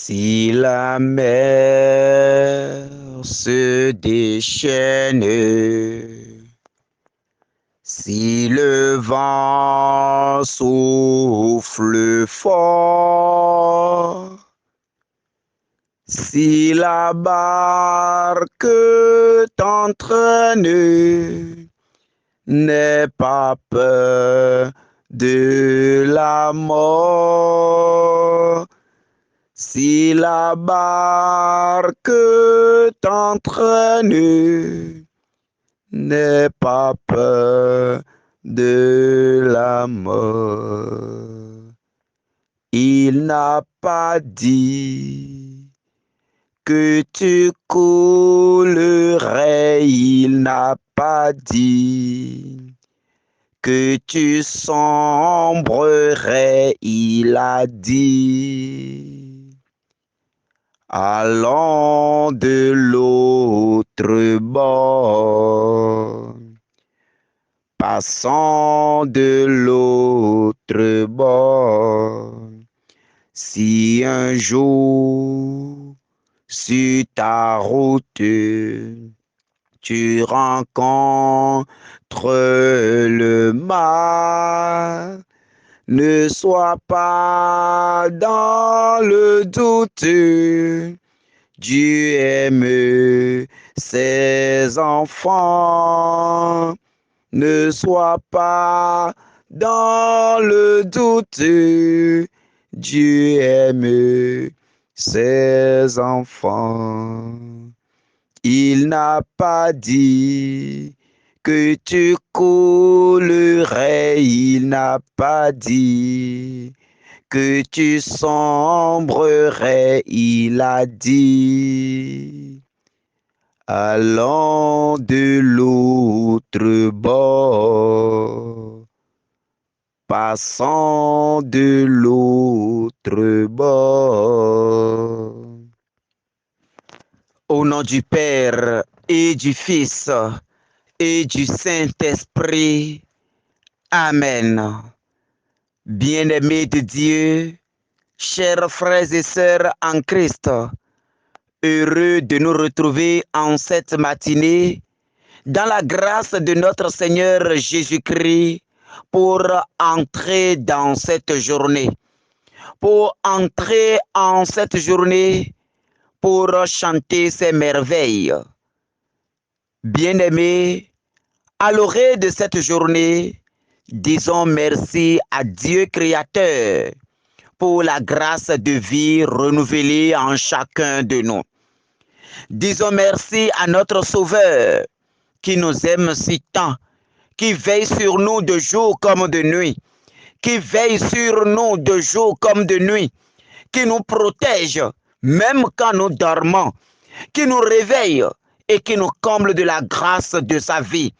Si la mer se déchaîne, si le vent souffle fort, si la barque t'entraîne, n'aie pas peur de la mort. Si la barque t'entraîne, n'aie pas peur de la mort. Il n'a pas dit que tu coulerais, il n'a pas dit que tu sombrerais, il a dit. Allons de l'autre bord, passons de l'autre bord. Si un jour sur ta route tu rencontres le mal, ne sois pas dans le doute. Dieu aime ses enfants. Ne sois pas dans le doute. Dieu aime ses enfants. Il n'a pas dit que tu coulerais, il n'a pas dit que tu sombrerais, il a dit. Allons de l'autre bord, passons de l'autre bord. Au nom du Père et du Fils et du Saint-Esprit. Amen. Bien-aimés de Dieu, chers frères et sœurs en Christ, heureux de nous retrouver en cette matinée dans la grâce de notre Seigneur Jésus-Christ pour entrer dans cette journée. Pour entrer en cette journée, pour chanter ses merveilles. Bien-aimés, à l'orée de cette journée, disons merci à Dieu Créateur pour la grâce de vie renouvelée en chacun de nous. Disons merci à notre Sauveur qui nous aime si tant, qui veille sur nous de jour comme de nuit, qui veille sur nous de jour comme de nuit, qui nous protège même quand nous dormons, qui nous réveille et qui nous comble de la grâce de sa vie.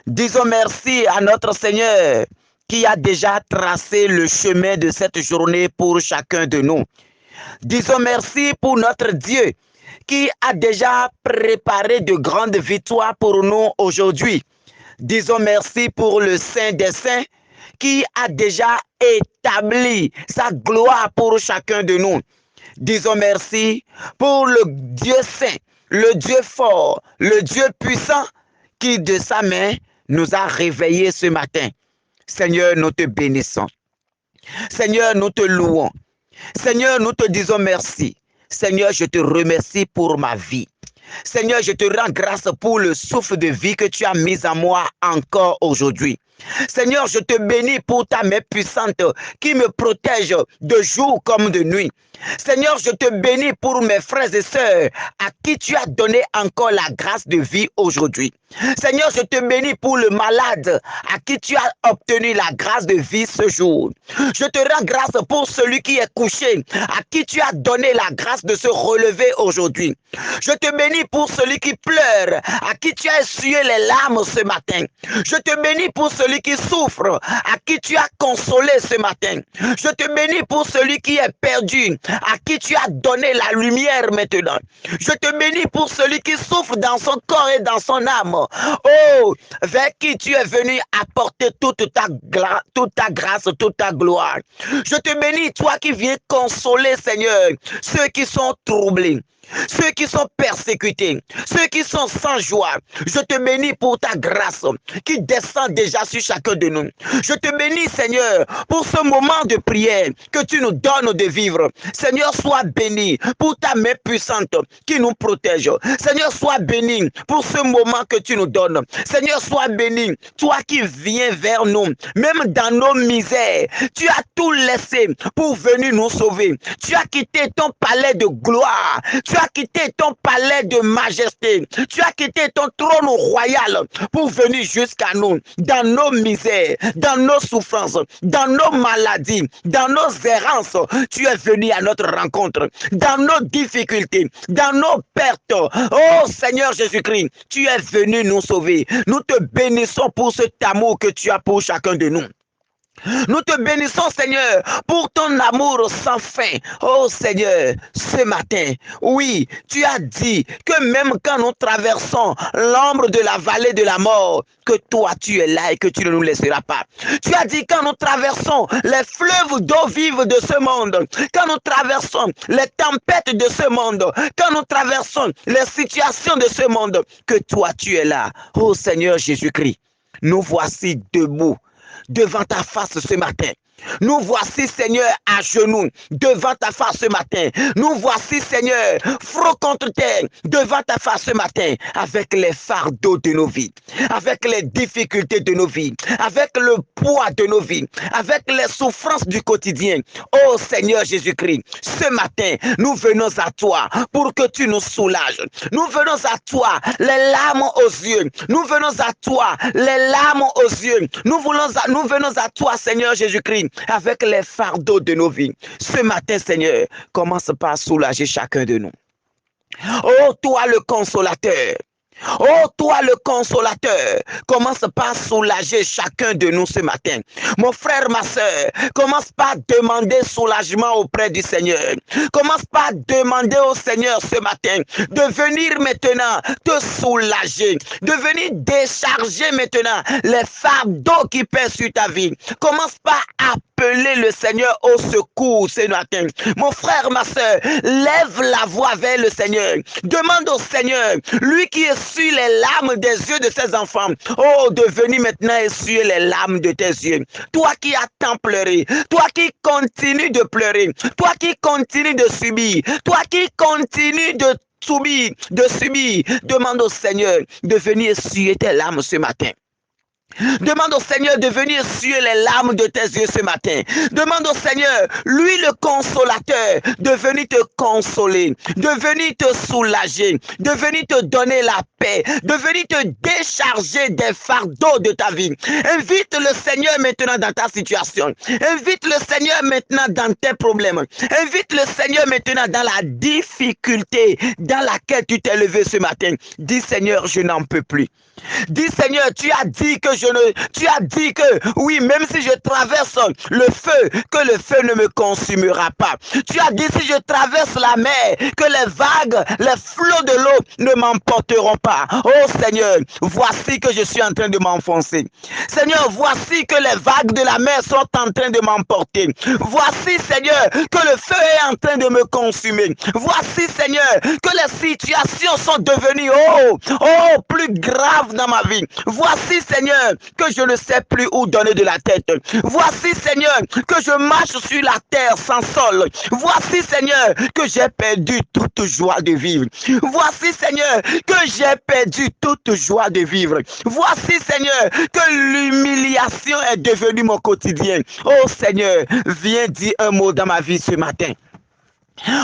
Disons merci à notre Seigneur qui a déjà tracé le chemin de cette journée pour chacun de nous. Disons merci pour notre Dieu qui a déjà préparé de grandes victoires pour nous aujourd'hui. Disons merci pour le Saint des Saints qui a déjà établi sa gloire pour chacun de nous. Disons merci pour le Dieu saint, le Dieu fort, le Dieu puissant qui de sa main nous a réveillés ce matin. Seigneur, nous te bénissons. Seigneur, nous te louons. Seigneur, nous te disons merci. Seigneur, je te remercie pour ma vie. Seigneur, je te rends grâce pour le souffle de vie que tu as mis en moi encore aujourd'hui. Seigneur, je te bénis pour ta main puissante qui me protège de jour comme de nuit. Seigneur, je te bénis pour mes frères et sœurs à qui tu as donné encore la grâce de vie aujourd'hui. Seigneur, je te bénis pour le malade à qui tu as obtenu la grâce de vie ce jour. Je te rends grâce pour celui qui est couché, à qui tu as donné la grâce de se relever aujourd'hui. Je te bénis pour celui qui pleure, à qui tu as essuyé les larmes ce matin. Je te bénis pour celui celui qui souffre, à qui tu as consolé ce matin. Je te bénis pour celui qui est perdu, à qui tu as donné la lumière maintenant. Je te bénis pour celui qui souffre dans son corps et dans son âme. Oh, vers qui tu es venu apporter toute ta grâce, toute ta gloire. Je te bénis, toi qui viens consoler, Seigneur, ceux qui sont troublés, ceux qui sont persécutés, ceux qui sont sans joie. Je te bénis pour ta grâce qui descend déjà sur chacun de nous. Je te bénis, Seigneur, pour ce moment de prière que tu nous donnes de vivre. Seigneur, sois béni pour ta main puissante qui nous protège. Seigneur, sois béni pour ce moment que tu nous donnes. Seigneur, sois béni, toi qui viens vers nous, même dans nos misères. Tu as tout laissé pour venir nous sauver. Tu as quitté ton palais de gloire. Tu as quitté ton palais de majesté. Tu as quitté ton trône royal pour venir jusqu'à nous, dans nos misères, dans nos souffrances, dans nos maladies, dans nos errances. Tu es venu à notre rencontre, dans nos difficultés, dans nos pertes. Oh Seigneur Jésus-Christ, tu es venu nous sauver. Nous te bénissons pour cet amour que tu as pour chacun de nous. Nous te bénissons, Seigneur, pour ton amour sans fin. Oh Seigneur, ce matin, oui, tu as dit que même quand nous traversons l'ombre de la vallée de la mort, que toi tu es là et que tu ne nous laisseras pas. Tu as dit quand nous traversons les fleuves d'eau vive de ce monde, quand nous traversons les tempêtes de ce monde, quand nous traversons les situations de ce monde, que toi tu es là. Oh Seigneur Jésus-Christ, nous voici debout devant ta face ce matin. Nous voici, Seigneur, à genoux devant ta face ce matin. Nous voici, Seigneur, front contre terre devant ta face ce matin, avec les fardeaux de nos vies, avec les difficultés de nos vies, avec le poids de nos vies, avec les souffrances du quotidien. Oh Seigneur Jésus-Christ, ce matin, nous venons à toi pour que tu nous soulages. Nous venons à toi, les larmes aux yeux. Nous venons à toi, les larmes aux yeux. Nous venons à toi, Seigneur Jésus-Christ, avec les fardeaux de nos vies. Ce matin, Seigneur, commence par soulager chacun de nous. Oh, toi le consolateur. Oh, toi le consolateur, commence par soulager chacun de nous ce matin. Mon frère, ma soeur, commence par demander soulagement auprès du Seigneur. Commence par demander au Seigneur ce matin de venir maintenant te soulager, de venir décharger maintenant les fardeaux qui pèsent sur ta vie. Commence par appeler le Seigneur au secours ce matin. Mon frère, ma soeur, lève la voix vers le Seigneur. Demande au Seigneur, lui qui est sur les larmes des yeux de ses enfants, oh, de venir maintenant essuyer les larmes de tes yeux. Toi qui as tant pleuré, toi qui continues de pleurer, toi qui continues de subir, toi qui continues de subir, demande au Seigneur de venir essuyer tes larmes ce matin. Demande au Seigneur de venir essuyer les larmes de tes yeux ce matin. Demande au Seigneur, lui le consolateur, de venir te consoler, de venir te soulager, de venir te donner la paix, de venir te décharger des fardeaux de ta vie. Invite le Seigneur maintenant dans ta situation. Invite le Seigneur maintenant dans tes problèmes. Invite le Seigneur maintenant dans la difficulté dans laquelle tu t'es levé ce matin. Dis Seigneur, je n'en peux plus. Dis Seigneur, tu as dit que oui, même si je traverse le feu, que le feu ne me consumera pas. Tu as dit si je traverse la mer, que les vagues, les flots de l'eau ne m'emporteront pas. Oh Seigneur, voici que je suis en train de m'enfoncer. Seigneur, voici que les vagues de la mer sont en train de m'emporter. Voici Seigneur, que le feu est en train de me consumer. Voici Seigneur, que les situations sont devenues plus graves dans ma vie. Voici Seigneur, que je ne sais plus où donner de la tête. Voici Seigneur, que je marche sur la terre sans sol. Voici Seigneur, que j'ai perdu toute joie de vivre. Voici Seigneur, que j'ai perdu toute joie de vivre. Voici Seigneur, que l'humiliation est devenue mon quotidien. Oh Seigneur, viens dire un mot dans ma vie ce matin.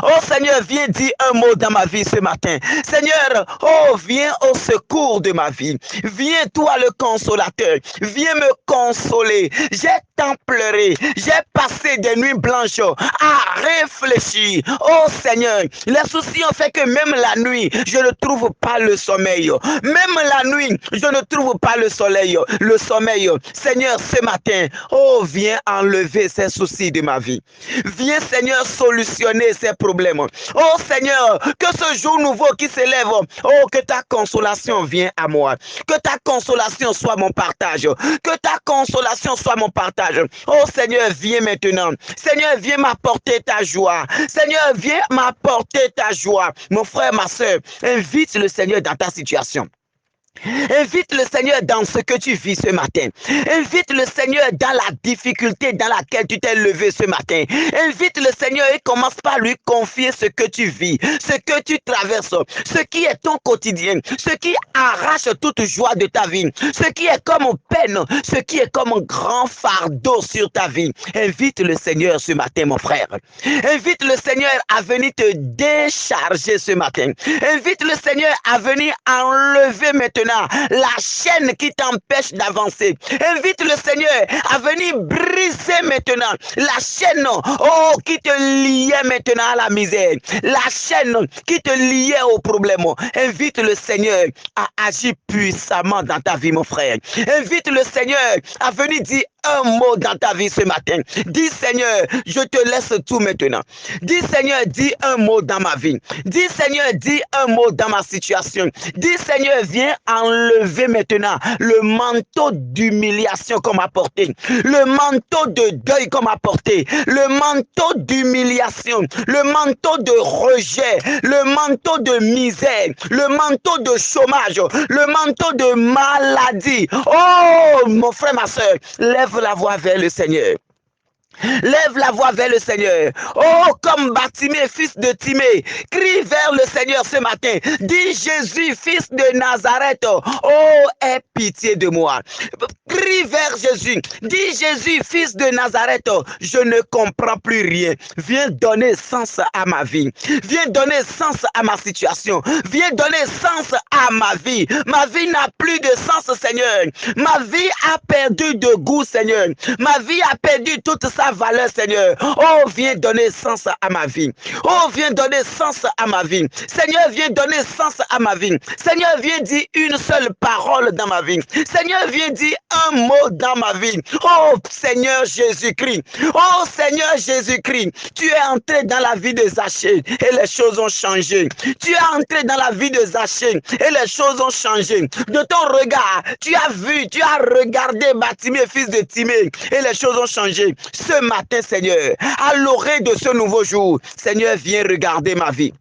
Oh Seigneur, viens dire un mot dans ma vie ce matin. Seigneur, oh, viens au secours de ma vie. Viens toi le consolateur. Viens me consoler. J'ai tant pleuré. J'ai passé des nuits blanches à réfléchir. Oh Seigneur, les soucis ont fait que même la nuit, je ne trouve pas le sommeil. Même la nuit, je ne trouve pas le sommeil. Seigneur, ce matin, oh, viens enlever ces soucis de ma vie. Viens, Seigneur, solutionner ces problèmes. Oh Seigneur, que ce jour nouveau qui s'élève, oh, que ta consolation vienne à moi. Que ta consolation soit mon partage. Que ta consolation soit mon partage. Oh Seigneur, viens maintenant. Seigneur, viens m'apporter ta joie. Seigneur, viens m'apporter ta joie. Mon frère, ma soeur, invite le Seigneur dans ta situation. Invite le Seigneur dans ce que tu vis ce matin. Invite le Seigneur dans la difficulté dans laquelle tu t'es levé ce matin. Invite le Seigneur et commence par lui confier ce que tu vis, ce que tu traverses, ce qui est ton quotidien, ce qui arrache toute joie de ta vie, ce qui est comme peine, ce qui est comme un grand fardeau sur ta vie. Invite le Seigneur ce matin, mon frère. Invite le Seigneur à venir te décharger ce matin. Invite le Seigneur à venir enlever maintenant la chaîne qui t'empêche d'avancer. Invite le Seigneur à venir briser maintenant la chaîne qui te liait maintenant à la misère, la chaîne qui te liait au problème. Invite le Seigneur à agir puissamment dans ta vie, mon frère. Invite le Seigneur à venir dire un mot dans ta vie ce matin. Dis Seigneur, je te laisse tout maintenant. Dis Seigneur, dis un mot dans ma vie. Dis Seigneur, dis un mot dans ma situation. Dis Seigneur, viens enlever maintenant le manteau d'humiliation qu'on m'a porté, le manteau de deuil qu'on m'a porté, le manteau d'humiliation, le manteau de rejet, le manteau de misère, le manteau de chômage, le manteau de maladie. Oh, mon frère, ma soeur, lève la voix vers le Seigneur. Lève la voix vers le Seigneur. Oh, comme Bartimée, fils de Timée, crie vers le Seigneur ce matin. Dis Jésus, fils de Nazareth, oh, aie pitié de moi. Crie vers Jésus. Dis Jésus, fils de Nazareth, je ne comprends plus rien. Viens donner sens à ma vie. Viens donner sens à ma situation. Viens donner sens à ma vie. Ma vie n'a plus de sens, Seigneur. Ma vie a perdu de goût, Seigneur. Ma vie a perdu toute sa valeur, Seigneur. Oh, viens donner sens à ma vie. Oh, viens donner sens à ma vie. Seigneur, viens donner sens à ma vie. Seigneur, viens dire une seule parole dans ma vie. Seigneur, viens dire un mot dans ma vie. Oh, Seigneur Jésus-Christ. Oh, Seigneur Jésus-Christ. Tu es entré dans la vie de Zachée et les choses ont changé. Tu es entré dans la vie de Zachée et les choses ont changé. De ton regard, tu as vu, tu as regardé Bartimée, fils de Timée, et les choses ont changé. Ce matin, Seigneur, à l'oreille de ce nouveau jour, Seigneur, viens regarder ma vie.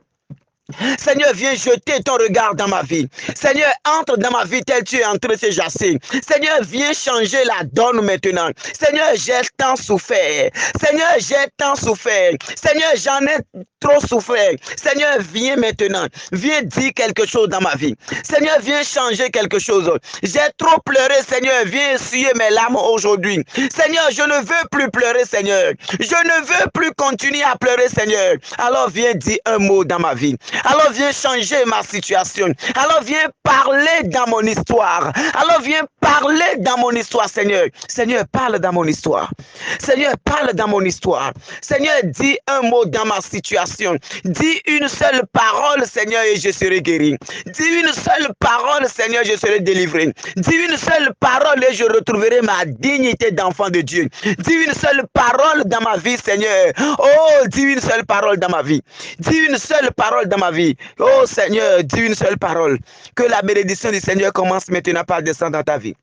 Seigneur, viens jeter ton regard dans ma vie. Seigneur, entre dans ma vie tel tu es entré ce jasser. Seigneur, viens changer la donne maintenant. Seigneur, j'ai tant souffert. Seigneur, j'ai tant souffert. Seigneur, j'en ai trop souffert. Seigneur, viens maintenant. Viens dire quelque chose dans ma vie. Seigneur, viens changer quelque chose. J'ai trop pleuré, Seigneur. Viens essuyer mes larmes aujourd'hui. Seigneur, je ne veux plus pleurer, Seigneur. Je ne veux plus continuer à pleurer, Seigneur. Alors, viens dire un mot dans ma vie. Alors viens changer ma situation. Alors viens parler dans mon histoire. Alors viens parler dans mon histoire, Seigneur. Seigneur, parle dans mon histoire. Seigneur, parle dans mon histoire. Seigneur, dis un mot dans ma situation. Dis une seule parole, Seigneur, et je serai guéri. Dis une seule parole, Seigneur, je serai délivré. Dis une seule parole et je retrouverai ma dignité d'enfant de Dieu. Dis une seule parole dans ma vie, Seigneur. Oh, dis une seule parole dans ma vie. Dis une seule parole dans ma vie. Oh Seigneur, dis une seule parole. Que la bénédiction du Seigneur commence maintenant par descendre dans ta vie.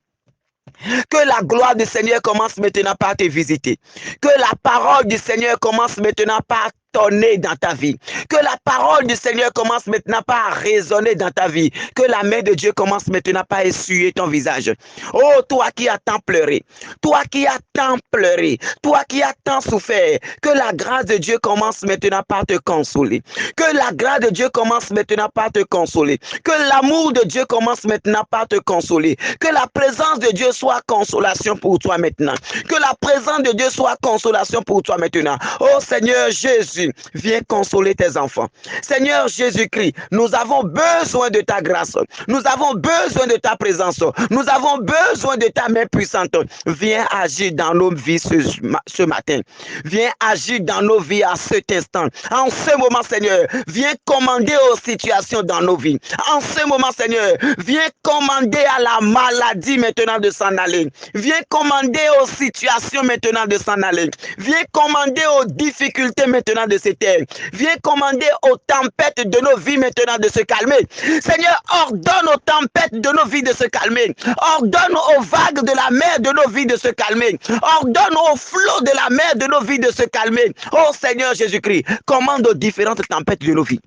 Que la gloire du Seigneur commence maintenant par te visiter. Que la parole du Seigneur commence maintenant par tonner dans ta vie. Que la parole du Seigneur commence maintenant par résonner dans ta vie. Que la main de Dieu commence maintenant par essuyer ton visage. Oh, toi qui as tant pleuré, toi qui as tant pleuré, toi qui as tant souffert, que la grâce de Dieu commence maintenant par te consoler. Que la grâce de Dieu commence maintenant par te consoler. Que l'amour de Dieu commence maintenant par te consoler. Que la présence de Dieu soit consolation pour toi maintenant. Que la présence de Dieu soit consolation pour toi maintenant. Oh Seigneur Jésus, Jésus, viens consoler tes enfants. Seigneur Jésus-Christ, nous avons besoin de ta grâce. Nous avons besoin de ta présence. Nous avons besoin de ta main puissante. Viens agir dans nos vies ce matin. Viens agir dans nos vies à cet instant. En ce moment, Seigneur, viens commander aux situations dans nos vies. En ce moment, Seigneur, viens commander à la maladie maintenant de s'en aller. Viens commander aux situations maintenant de s'en aller. Viens commander aux difficultés maintenant de se taire. Viens commander aux tempêtes de nos vies maintenant de se calmer. Seigneur, ordonne aux tempêtes de nos vies de se calmer. Ordonne aux vagues de la mer de nos vies de se calmer. Ordonne aux flots de la mer de nos vies de se calmer. Oh Seigneur Jésus-Christ, commande aux différentes tempêtes de nos vies.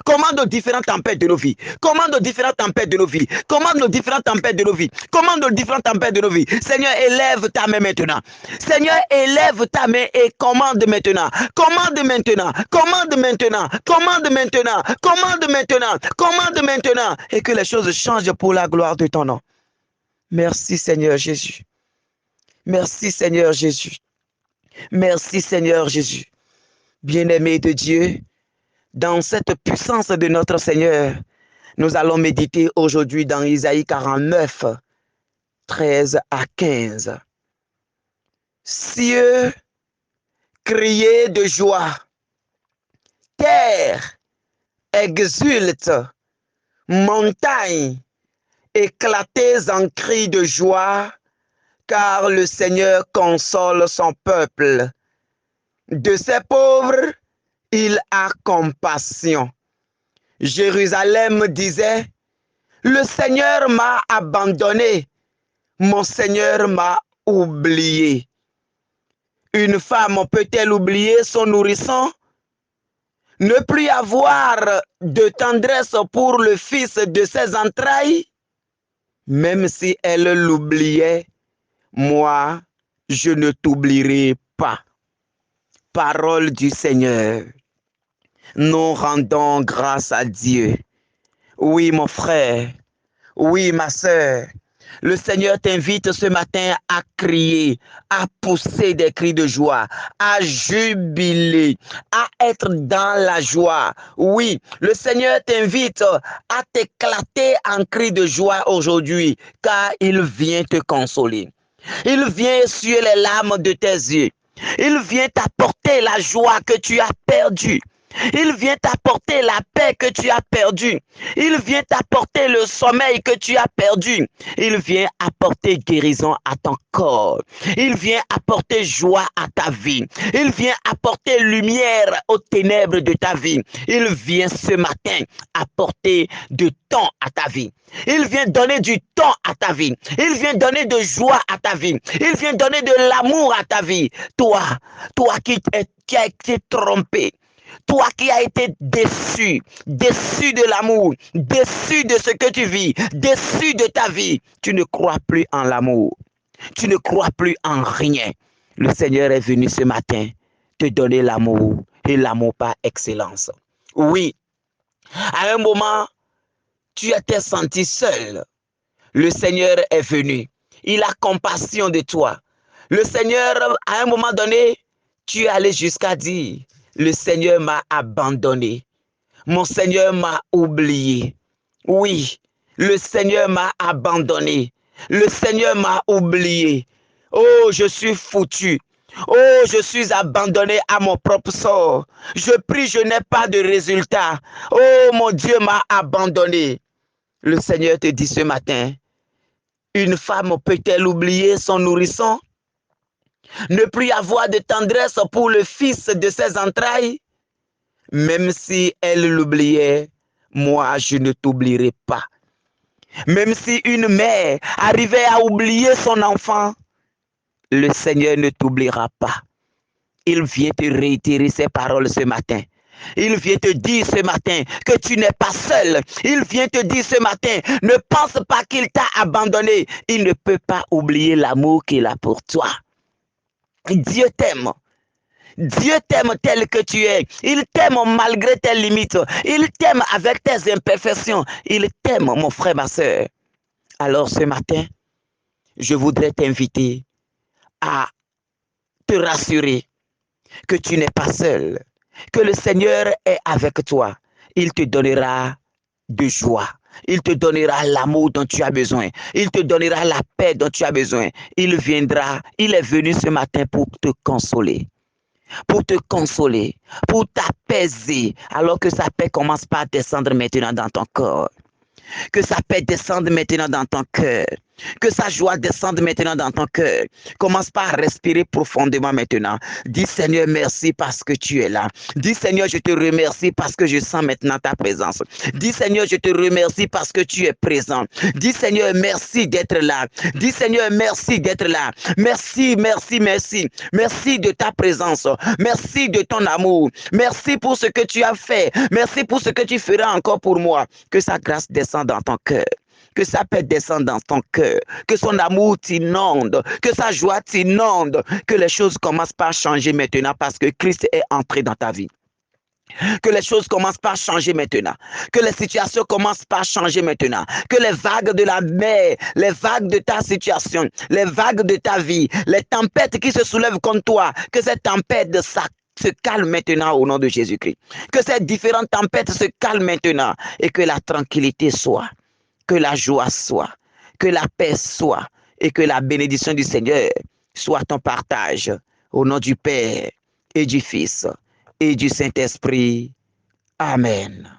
Commande aux différentes tempêtes de nos vies. Commande aux différentes tempêtes de nos vies. Commande aux différentes tempêtes de nos vies. Commande aux différentes tempêtes de nos vies. Seigneur, élève ta main maintenant. Seigneur, élève ta main et commande maintenant. Commande maintenant. Commande maintenant. Commande maintenant. Commande maintenant. Commande maintenant. Et que les choses changent pour la gloire de ton nom. Merci Seigneur Jésus. Merci Seigneur Jésus. Merci Seigneur Jésus. Bien-aimé de Dieu, dans cette puissance de notre Seigneur, nous allons méditer aujourd'hui dans Isaïe 49, 13 à 15. Cieux, criez de joie, terre, exulte, montagne, éclatez en cris de joie, car le Seigneur console son peuple. De ses pauvres, il a compassion. Jérusalem disait, le Seigneur m'a abandonné, mon Seigneur m'a oublié. Une femme peut-elle oublier son nourrisson? Ne plus avoir de tendresse pour le fils de ses entrailles? Même si elle l'oubliait, moi, je ne t'oublierai pas. Parole du Seigneur. Nous rendons grâce à Dieu. Oui, mon frère. Oui, ma sœur. Le Seigneur t'invite ce matin à crier, à pousser des cris de joie, à jubiler, à être dans la joie. Oui, le Seigneur t'invite à t'éclater en cris de joie aujourd'hui, car il vient te consoler. Il vient essuyer les larmes de tes yeux. Il vient t'apporter la joie que tu as perdue. Il vient t'apporter la paix que tu as perdue. Il vient t'apporter le sommeil que tu as perdu. Il vient apporter guérison à ton corps. Il vient apporter joie à ta vie. Il vient apporter lumière aux ténèbres de ta vie. Il vient ce matin apporter du temps à ta vie. Il vient donner du temps à ta vie. Il vient donner de joie à ta vie. Il vient donner de l'amour à ta vie. Toi qui as été trompé. Toi qui as été déçu de l'amour, déçu de ce que tu vis, déçu de ta vie, tu ne crois plus en l'amour, tu ne crois plus en rien. Le Seigneur est venu ce matin te donner l'amour et l'amour par excellence. Oui, à un moment, tu étais senti seul. Le Seigneur est venu. Il a compassion de toi. Le Seigneur, à un moment donné, tu es allé jusqu'à dire, le Seigneur m'a abandonné. Mon Seigneur m'a oublié. Oui, le Seigneur m'a abandonné. Le Seigneur m'a oublié. Oh, je suis foutu. Oh, je suis abandonné à mon propre sort. Je prie, je n'ai pas de résultat. Oh, mon Dieu m'a abandonné. Le Seigneur te dit ce matin, une femme peut-elle oublier son nourrisson? Ne plus avoir de tendresse pour le fils de ses entrailles? Même si elle l'oubliait, moi je ne t'oublierai pas. Même si une mère arrivait à oublier son enfant, le Seigneur ne t'oubliera pas. Il vient te réitérer ses paroles ce matin. Il vient te dire ce matin que tu n'es pas seul. Il vient te dire ce matin, ne pense pas qu'il t'a abandonné. Il ne peut pas oublier l'amour qu'il a pour toi. Dieu t'aime. Dieu t'aime tel que tu es. Il t'aime malgré tes limites. Il t'aime avec tes imperfections. Il t'aime, mon frère, ma soeur. Alors ce matin, je voudrais t'inviter à te rassurer que tu n'es pas seul. que le Seigneur est avec toi. Il te donnera de joie. Il te donnera l'amour dont tu as besoin. Il te donnera la paix dont tu as besoin. Il viendra, il est venu ce matin pour te consoler, pour t'apaiser, alors que sa paix commence par descendre maintenant dans ton corps. Que sa paix descende maintenant dans ton cœur. Que sa joie descende maintenant dans ton cœur. Commence par respirer profondément maintenant. Dis Seigneur, merci parce que tu es là. Dis Seigneur, je te remercie parce que je sens maintenant ta présence. Dis Seigneur, je te remercie parce que tu es présent. Dis Seigneur, merci d'être là. Dis Seigneur, merci d'être là. Merci, merci, merci. Merci de ta présence. Merci de ton amour. Merci pour ce que tu as fait. Merci pour ce que tu feras encore pour moi. Que sa grâce descende dans ton cœur. Que sa paix descende dans ton cœur, que son amour t'inonde, que sa joie t'inonde, que les choses commencent par changer maintenant parce que Christ est entré dans ta vie. Que les choses commencent par changer maintenant. Que les situations commencent par changer maintenant. Que les vagues de la mer, les vagues de ta situation, les vagues de ta vie, les tempêtes qui se soulèvent contre toi, que ces tempêtes se calment maintenant au nom de Jésus-Christ. Que ces différentes tempêtes se calment maintenant et que la tranquillité soit. Que la joie soit, que la paix soit et que la bénédiction du Seigneur soit ton partage. Au nom du Père et du Fils et du Saint-Esprit. Amen.